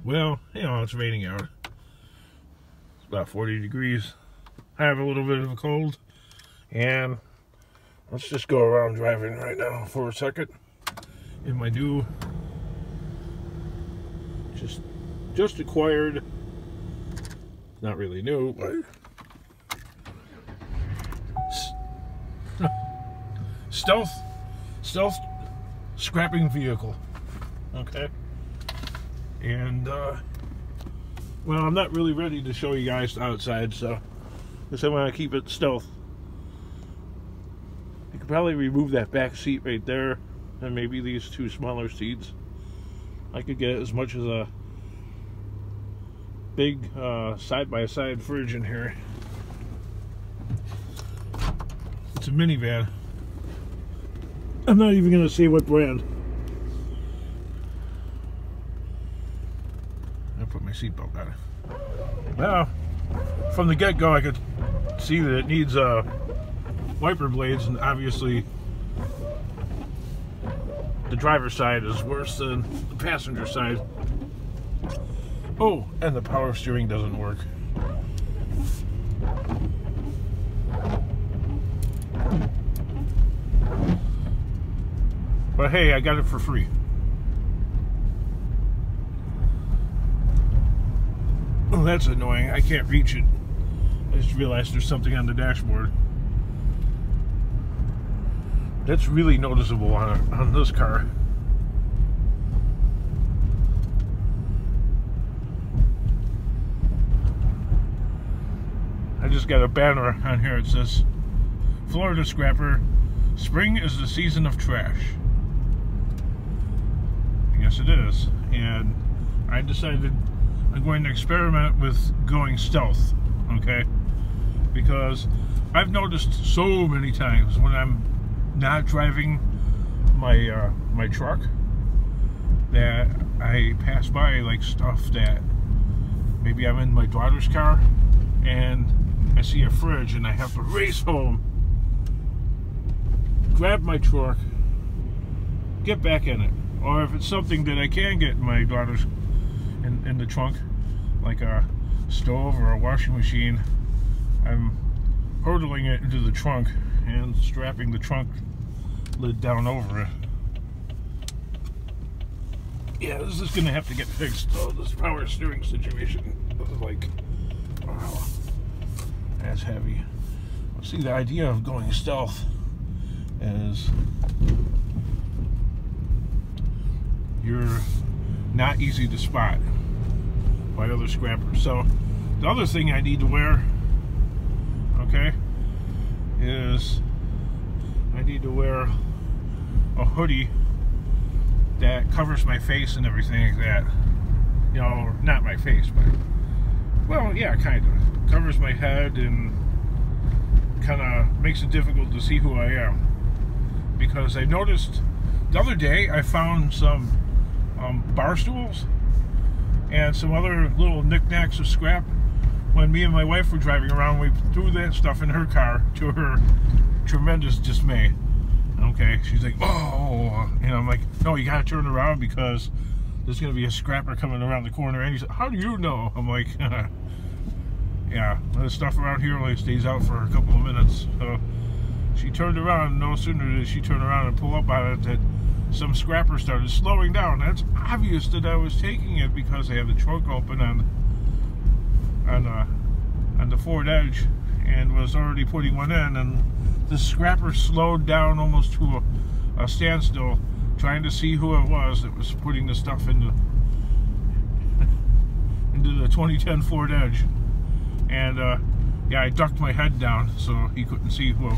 Well, you know, it's raining out. It's about 40 degrees. I have a little bit of a cold. And let's just go around driving right now for a second. In my new, just acquired, not really new, but stealth scrapping vehicle. Okay. And well, I'm not really ready to show you guys outside, so because I want to keep it stealth. You could probably remove that back seat right there and maybe these two smaller seats. I could get as much as a big side-by-side fridge in here. It's a minivan. I'm not even going to say what brand. I'll put my seatbelt on. Now, from the get-go, I could see that it needs wiper blades, and obviously the driver's side is worse than the passenger side. Oh, and the power steering doesn't work. But hey, I got it for free. Oh, that's annoying. I can't reach it. I just realized there's something on the dashboard. That's really noticeable on this car. I just got a banner on here. It says, Florida Scrapper, spring is the season of trash. Yes, it is. And I decided I'm going to experiment with going stealth, okay? Because I've noticed so many times when I'm not driving my my truck that I pass by like stuff that maybe I'm in my daughter's car and I see a fridge and I have to race home, grab my truck, get back in it. Or if it's something that I can get in my daughter's in the trunk, like a stove or a washing machine, I'm hurtling it into the trunk and strapping the trunk lid down over it. Yeah, this is gonna have to get fixed. Oh, this power steering situation is like, wow, that's heavy. See, the idea of going stealth is you're not easy to spot by other scrappers. So the other thing I need to wear, okay, is I need to wear a hoodie that covers my face and everything like that. You know, not my face, but, well, yeah, kind of. Covers my head and kind of makes it difficult to see who I am. Because I noticed the other day I found some bar stools and some other little knickknacks of scrap. When me and my wife were driving around, we threw that stuff in her car, to her tremendous dismay. Okay, she's like, oh, and I'm like, no, you gotta turn around because there's gonna be a scrapper coming around the corner. And he's like, how do you know? I'm like, yeah, the stuff around here only stays out for a couple of minutes. So she turned around, and no sooner did she turn around and pull up on it that some scrapper started slowing down. That's obvious that I was taking it because I had the trunk open on the Ford Edge and was already putting one in, and the scrapper slowed down almost to a standstill, trying to see who it was that was putting the stuff into the 2010 Ford Edge. And yeah, I ducked my head down so he couldn't see who.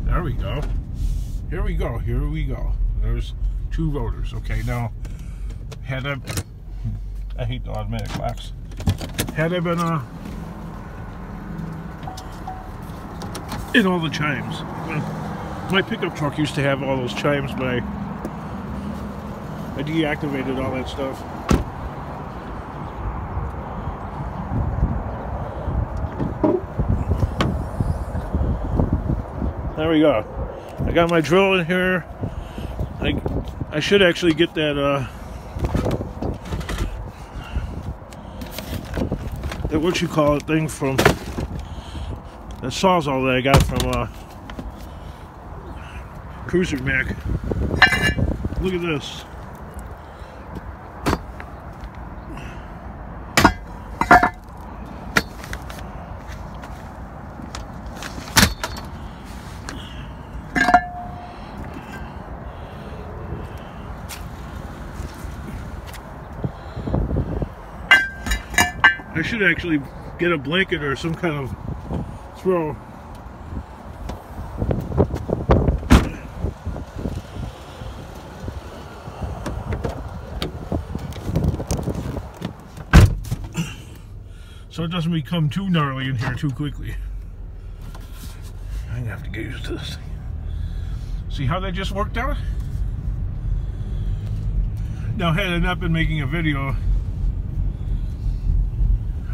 There we go. Here we go. Here we go. There's two rotors. Okay, now had I hate the automatic locks. Had I been in all the chimes. My pickup truck used to have all those chimes, but I deactivated all that stuff. There we go. I got my drill in here. I should actually get that that what you call it thing from that sawzall that I got from Cruiser Mac. Look at this. I should actually get a blanket or some kind of throw. So it doesn't become too gnarly in here too quickly. I'm gonna have to get used to this thing. See how that just worked out? Now, had I not been making a video,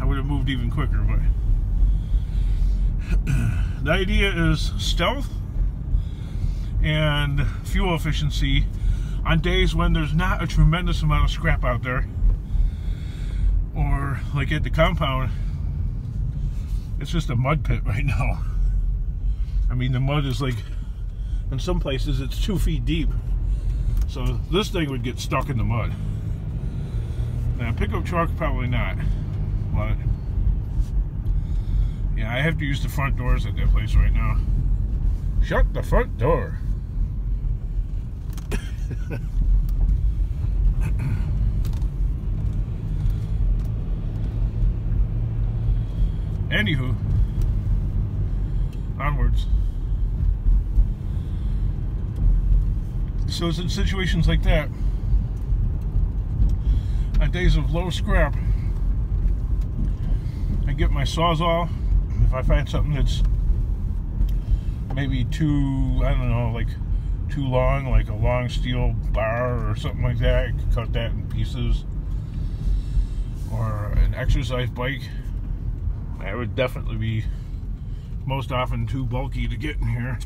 I would have moved even quicker, but the idea is stealth and fuel efficiency on days when there's not a tremendous amount of scrap out there, or like at the compound, it's just a mud pit right now. I mean, the mud is like, in some places it's 2 feet deep, so this thing would get stuck in the mud. Now, a pickup truck, probably not. But yeah, I have to use the front doors at that place right now. Shut the front door. Anywho, onwards. So it's in situations like that, on days of low scrap, I get my Sawzall. If I find something that's maybe too, I don't know, like too long, like a long steel bar or something like that, I could cut that in pieces. Or an exercise bike, that would definitely be most often too bulky to get in here.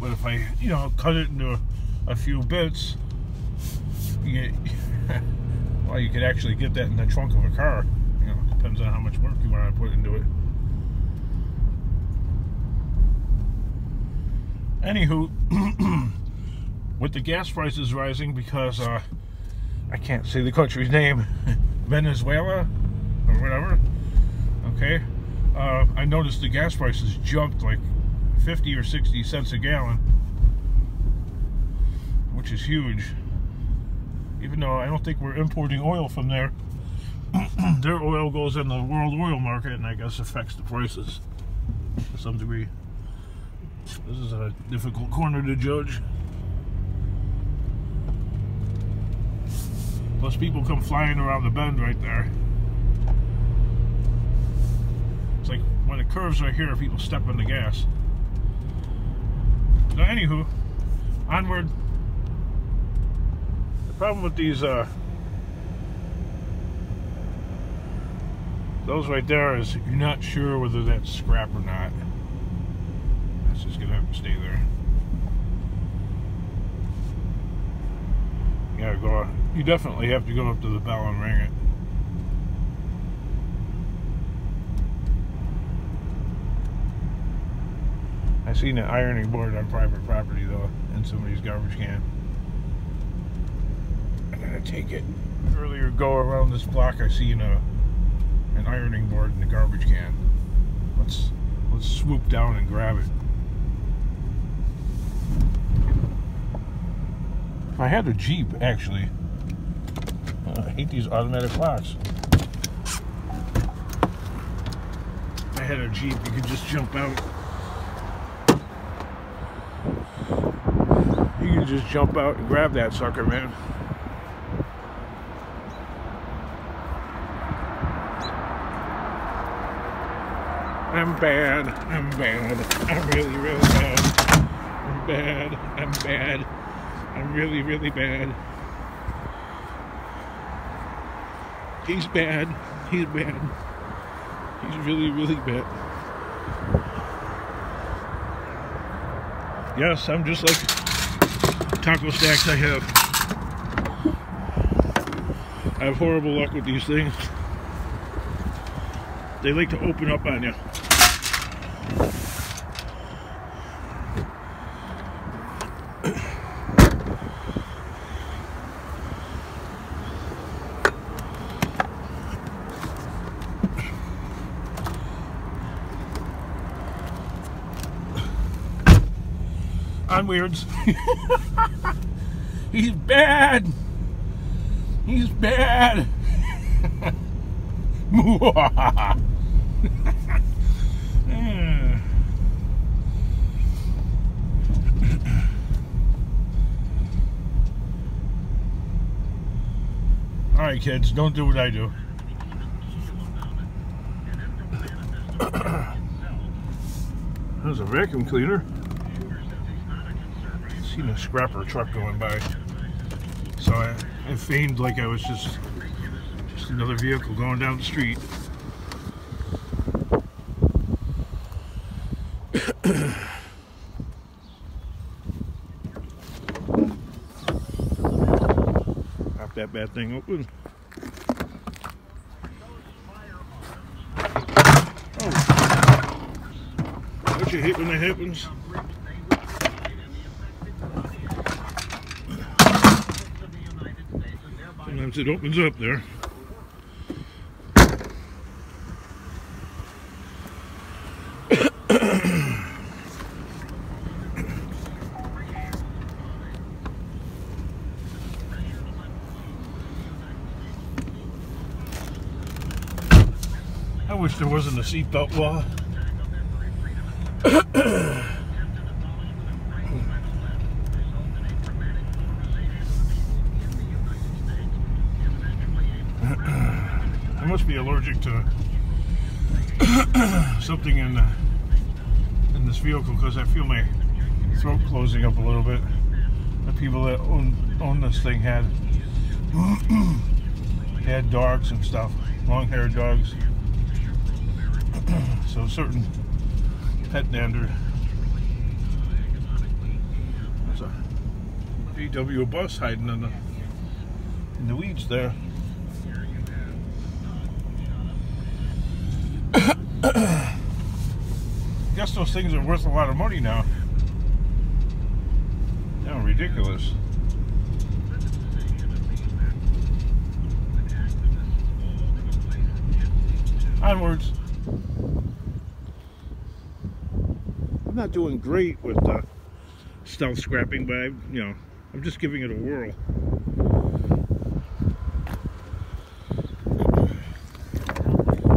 But if I, you know, cut it into a few bits, you get, well, you could actually get that in the trunk of a car. You know, depends on how much work you want to put into it. Anywho, with the gas prices rising because I can't say the country's name, Venezuela or whatever. Okay, I noticed the gas prices jumped like 50 or 60 cents a gallon, which is huge. Even though I don't think we're importing oil from there, their oil goes in the world oil market and I guess affects the prices to some degree. This is a difficult corner to judge. Plus people come flying around the bend right there. It's like when it curves right here, people step on the gas. So anywho, onward. The problem with these, those right there is you're not sure whether that's scrap or not. That's just gonna have to stay there. You gotta go. You definitely have to go up to the bell and ring it. I seen an ironing board on private property though, in somebody's garbage can. I'm gonna take it. Earlier, go around this block, I seen an ironing board in the garbage can. Let's swoop down and grab it. If I had a Jeep, actually. I hate these automatic locks. If I had a Jeep, you could just jump out. You can just jump out and grab that sucker, man. I'm bad. I'm bad. I'm really, really bad. I'm bad. I'm bad. I'm really, really bad. He's bad. He's bad. He's really, really bad. Yes, I'm just like taco stacks I have horrible luck with these things. They like to open up on you. On weirds. He's bad. He's bad. Alright kids, don't do what I do. There's a vacuum cleaner. Seen a scrapper truck going by. So I feigned like I was just another vehicle going down the street. Pop that bad thing open. Oh. Don't you hate when that happens? Sometimes it opens up there. I wish there wasn't a seatbelt law. I must be allergic to something in this vehicle because I feel my throat closing up a little bit. The people that own this thing had dogs and stuff, long-haired dogs. So certain pet dander. There's a VW bus hiding in the weeds there. I guess those things are worth a lot of money now. Yeah, ridiculous. Onwards. I'm not doing great with stealth scrapping, but I'm just giving it a whirl.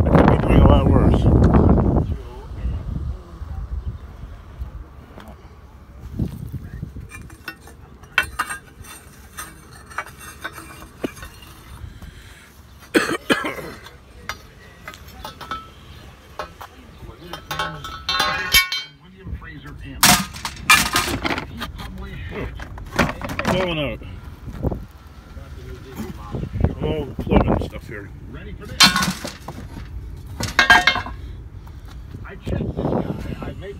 I could be doing a lot worse. Blowing out. All the plumbing stuff here. Ready for this? I checked this guy. I made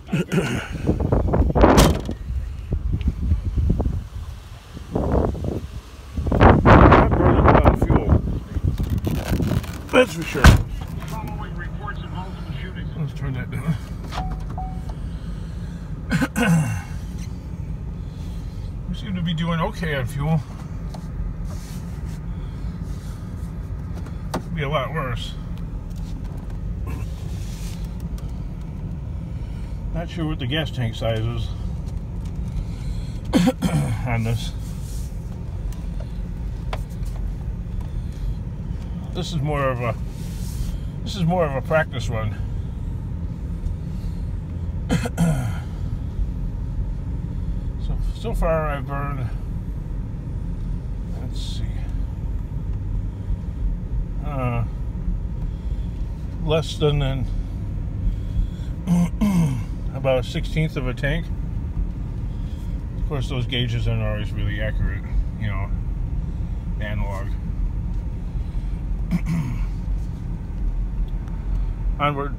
not burning a lot of fuel. That's for sure. Following reports of multiple shootings. Let's turn that down. We seem to be doing okay on fuel. Could be a lot worse. Not sure what the gas tank size is on this. This is more of a practice run. So far I've burned, let's see, less than about a 1/16 of a tank. Of course those gauges aren't always really accurate, analog. Onward.